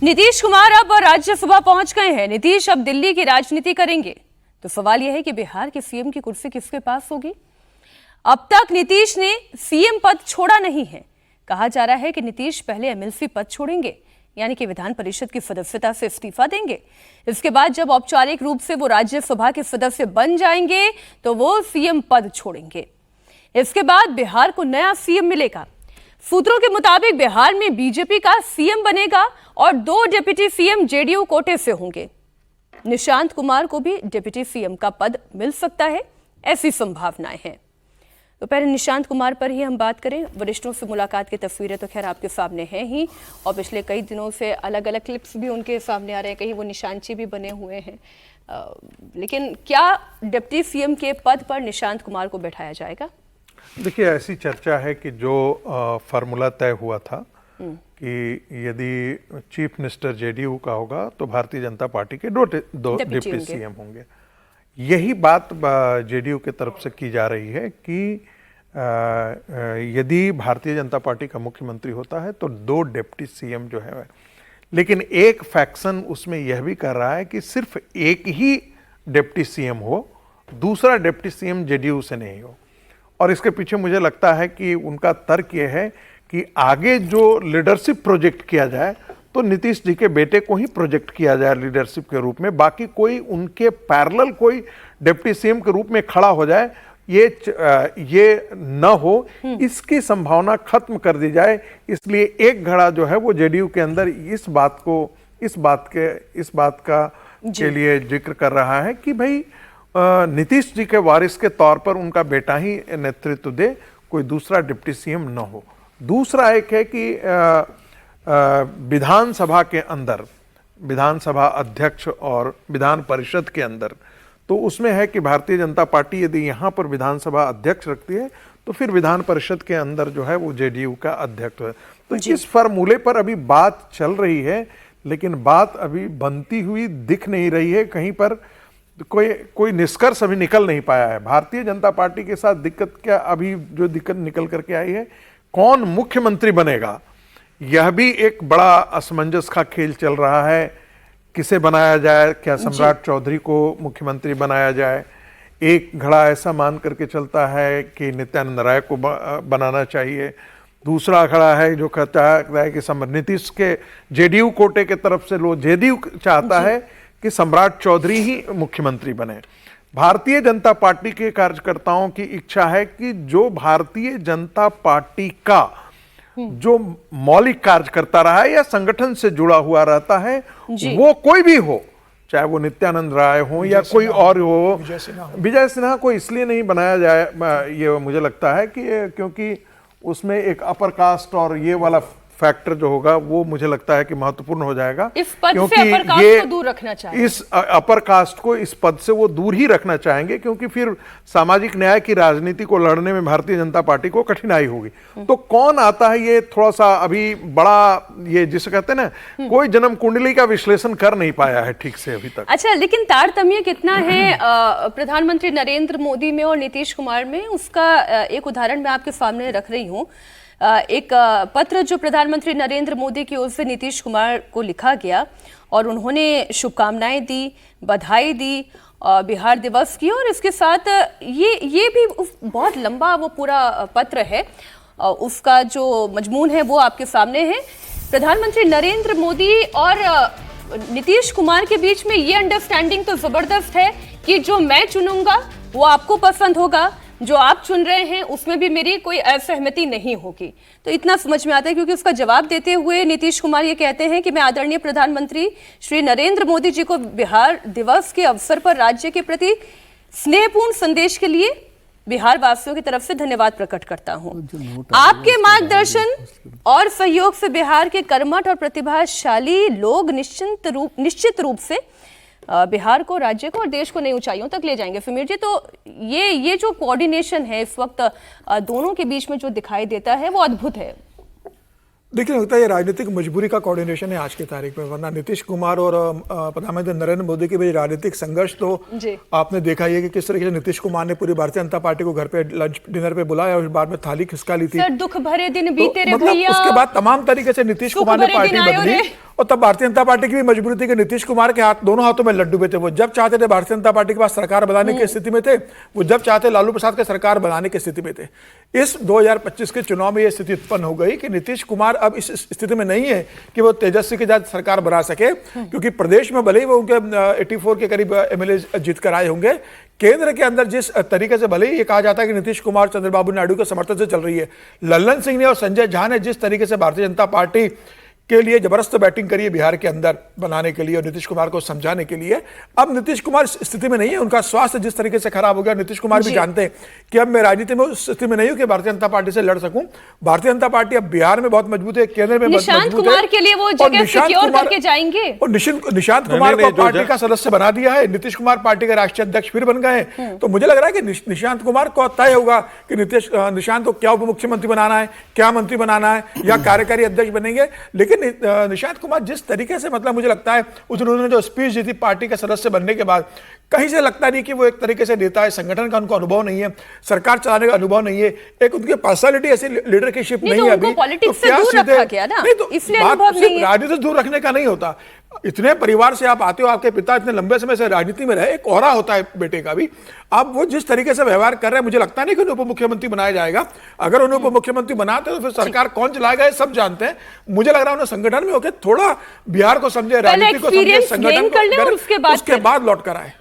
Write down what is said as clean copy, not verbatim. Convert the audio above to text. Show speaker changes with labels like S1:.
S1: नीतीश कुमार अब राज्यसभा पहुंच गए हैं। नीतीश अब दिल्ली की राजनीति करेंगे। तो सवाल यह है कि बिहार के सीएम की कुर्सी किसके पास होगी। अब तक नीतीश ने सीएम पद छोड़ा नहीं है। कहा जा रहा है कि नीतीश पहले एमएलसी पद छोड़ेंगे, यानी कि विधान परिषद की सदस्यता से इस्तीफा देंगे। इसके बाद जब औपचारिक रूप से वो राज्यसभा के सदस्य बन जाएंगे तो वो सीएम पद छोड़ेंगे। इसके बाद बिहार को नया सीएम मिलेगा। सूत्रों के मुताबिक बिहार में बीजेपी का सीएम बनेगा और 2 डिप्टी सीएम जेडीयू कोटे से होंगे। निशांत कुमार को भी डिप्टी सीएम का पद मिल सकता है, ऐसी संभावनाएं हैं। तो पहले निशांत कुमार पर ही हम बात करें। वरिष्ठों से मुलाकात की तस्वीरें तो खैर आपके सामने हैं ही, और पिछले कई दिनों से अलग अलग क्लिप्स भी उनके सामने आ रहे हैं। कहीं वो निशांत जी भी बने हुए हैं, लेकिन क्या डिप्टी सीएम के पद पर निशांत कुमार को बैठाया जाएगा?
S2: देखिए, ऐसी चर्चा है कि जो फार्मूला तय हुआ था कि यदि चीफ मिनिस्टर जेडीयू का होगा तो भारतीय जनता पार्टी के दो डिप्टी सीएम होंगे। यही बात जेडीयू के तरफ से की जा रही है कि यदि भारतीय जनता पार्टी का मुख्यमंत्री होता है तो 2 डिप्टी सीएम जो है, लेकिन एक फैक्शन उसमें यह भी कर रहा है कि सिर्फ एक ही डिप्टी सीएम हो, दूसरा डिप्टी सीएम जेडीयू से नहीं हो। और इसके पीछे मुझे लगता है कि उनका तर्क यह है कि आगे जो लीडरशिप प्रोजेक्ट किया जाए तो नीतीश जी के बेटे को ही प्रोजेक्ट किया जाए लीडरशिप के रूप में, बाकी कोई उनके पैरेलल कोई डिप्टी सीएम के रूप में खड़ा हो जाए ये न हो, इसकी संभावना खत्म कर दी जाए। इसलिए एक घड़ा जो है वो जेडीयू के अंदर इस बात का के लिए जिक्र कर रहा है कि भाई नीतीश जी के वारिस के तौर पर उनका बेटा ही नेतृत्व दे, कोई दूसरा डिप्टी सीएम न हो। दूसरा एक है कि विधानसभा के अंदर, विधानसभा अध्यक्ष और विधान परिषद के अंदर, तो उसमें है कि भारतीय जनता पार्टी यदि यहाँ पर विधानसभा अध्यक्ष रखती है तो फिर विधान परिषद के अंदर जो है वो जेडीयू का अध्यक्ष है। तो इस फार्मूले पर अभी बात चल रही है, लेकिन बात अभी बनती हुई दिख नहीं रही है। कहीं पर कोई निष्कर्ष अभी निकल नहीं पाया है। भारतीय जनता पार्टी के साथ दिक्कत क्या, अभी जो दिक्कत निकल करके आई है, कौन मुख्यमंत्री बनेगा, यह भी एक बड़ा असमंजस का खेल चल रहा है। किसे बनाया जाए, क्या सम्राट चौधरी को मुख्यमंत्री बनाया जाए? एक घड़ा ऐसा मान करके चलता है कि नित्यानंद राय को बनाना चाहिए। दूसरा खड़ा है जो कहता है कि नीतीश के जेडीयू कोटे के तरफ से जेडीयू चाहता है कि सम्राट चौधरी ही मुख्यमंत्री बने। भारतीय जनता पार्टी के कार्यकर्ताओं की इच्छा है कि जो भारतीय जनता पार्टी का जो मौलिक कार्यकर्ता रहा है या संगठन से जुड़ा हुआ रहता है, वो कोई भी हो, चाहे वो नित्यानंद राय हो या कोई और हो। विजय सिन्हा को इसलिए नहीं बनाया जाए, ये मुझे लगता है कि क्योंकि उसमें एक अपर कास्ट और ये वाला फैक्टर जो होगा वो मुझे लगता है कि महत्वपूर्ण हो जाएगा।
S1: इस पद से अपर कास्ट को दूर रखना चाहिए।
S2: इस अपर कास्ट को इस पद से वो दूर ही रखना चाहेंगे, क्योंकि फिर सामाजिक न्याय की राजनीति को लड़ने में भारतीय जनता पार्टी को कठिनाई होगी। तो कौन आता है, ये थोड़ा सा अभी बड़ा, ये जिसे कहते हैं ना, कोई जन्म कुंडली का विश्लेषण कर नहीं पाया है ठीक से अभी तक।
S1: अच्छा, लेकिन तारतम्य कितना है प्रधानमंत्री नरेंद्र मोदी में और नीतीश कुमार में, उसका एक उदाहरण मैं आपके सामने रख रही हूँ। एक पत्र जो प्रधानमंत्री नरेंद्र मोदी की ओर से नीतीश कुमार को लिखा गया, और उन्होंने शुभकामनाएं दी, बधाई दी बिहार दिवस की, और इसके साथ ये भी बहुत लंबा वो पूरा पत्र है। उसका जो मजमून है वो आपके सामने है। प्रधानमंत्री नरेंद्र मोदी और नीतीश कुमार के बीच में ये अंडरस्टैंडिंग तो जबरदस्त है कि जो मैं चुनूंगा वो आपको पसंद होगा, जो आप चुन रहे हैं उसमें भी मेरी कोई असहमति नहीं होगी। तो इतना समझ में आता है, क्योंकि उसका जवाब देते हुए नीतीश कुमार ये कहते हैं कि मैं आदरणीय प्रधानमंत्री श्री नरेंद्र मोदी जी को बिहार दिवस के अवसर पर राज्य के प्रति स्नेहपूर्ण संदेश के लिए बिहार वासियों की तरफ से धन्यवाद प्रकट करता हूं। आपके मार्गदर्शन और सहयोग से बिहार के कर्मठ और प्रतिभाशाली लोग निश्चित रूप से बिहार को, राज्य को और देश को नई ऊंचाइयों तक ले जाएंगे। सुमीर जी, तो ये जो कोऑर्डिनेशन है इस वक्त दोनों के बीच में जो दिखाई देता है वो अद्भुत है।
S3: देखिए, लगता है ये राजनीतिक मजबूरी का कोऑर्डिनेशन है आज की तारीख में, वरना नीतीश कुमार और प्रधानमंत्री नरेंद्र मोदी के बीच राजनीतिक संघर्ष तो आपने देखा ही है कि किस तरीके से नीतीश कुमार ने पूरी भारतीय जनता पार्टी को घर पे लंच डिनर पे बुलाया और बाद में थाली खिसका ली थी।
S1: दुख भरे दिन बीते रे
S3: मतलब
S1: भैया,
S3: उसके बाद तमाम तरीके से नीतीश कुमार ने पार्टी बदली और तब भारतीय जनता पार्टी की भी मजबूरी थी कि नीतीश कुमार के हाथ, दोनों हाथों में लड्डू पे थे। वो जब चाहते थे भारतीय जनता पार्टी के पास सरकार बनाने की स्थिति में थे, वो जब चाहते लालू प्रसाद के सरकार बनाने की स्थिति में थे। इस 2025 के चुनाव में यह स्थिति उत्पन्न हो गई कि नीतीश कुमार अब इस स्थिति में नहीं है कि वो तेजस्वी के साथ सरकार बना सके, क्योंकि प्रदेश में भले ही वो उनके 84 के करीब एमएलए जीत कर आए होंगे, केंद्र के अंदर जिस तरीके से भले ही ये कहा जाता है कि नीतीश कुमार चंद्रबाबू नायडू के समर्थन से चल रही है, लल्लन सिंह ने और संजय झा ने जिस तरीके से भारतीय जनता पार्टी के लिए जबरदस्त बैटिंग करी है बिहार के अंदर बनाने के लिए और नीतीश कुमार को समझाने के लिए, अब नीतीश कुमार इस स्थिति में नहीं है। उनका स्वास्थ्य जिस तरीके से खराब हो गया, नीतीश कुमार भी जानते हैं कि अब मैं राजनीति में उस स्थिति में नहीं हूं कि भारतीय जनता पार्टी से लड़ सकूं। भारतीय जनता पार्टी अब बिहार में बहुत मजबूत है, केंद्र में मजबूत है।
S1: निशांत कुमार के लिए वो जगह सिक्योर करके जाएंगे
S3: और निशांत कुमार को पार्टी का सदस्य बना दिया है। नीतीश कुमार पार्टी के राष्ट्रीय अध्यक्ष फिर बन गए हैं। तो मुझे लग रहा है कि निशांत कुमार को तय होगा कि निशांत को क्या उप मुख्यमंत्री बनाना है, क्या मंत्री बनाना है, या कार्यकारी अध्यक्ष बनेंगे। लेकिन निशांत कुमार जिस तरीके से, मतलब मुझे लगता है उन्होंने जो स्पीच दी थी पार्टी का सदस्य बनने के बाद, कहीं से लगता नहीं कि वो एक तरीके से नेता है। संगठन का उनको अनुभव नहीं है, सरकार चलाने का अनुभव नहीं है, एक उनकी पर्सनालिटी ऐसी लीडरशिप नहीं है अभी।
S1: तो क्या सीधे नहीं, तो इसलिए अनुभव नहीं है।
S3: राजनीति से दूर रखने का नहीं होता। इतने परिवार से आप आते हो, आपके पिता इतने लंबे समय से राजनीति में रहे, एक औरा होता है बेटे का भी। अब वो जिस तरीके से व्यवहार कर रहे हैं, मुझे लगता नहीं कि उन्हें उप मुख्यमंत्री बनाया जाएगा। अगर उन्हें उप मुख्यमंत्री बनाते तो फिर सरकार कौन चलाएगा ये सब जानते हैं। मुझे लग रहा है उन्हें संगठन में होकर थोड़ा बिहार को समझे, राजनीति को समझे, संगठन को, उसके बाद लौट कर आए।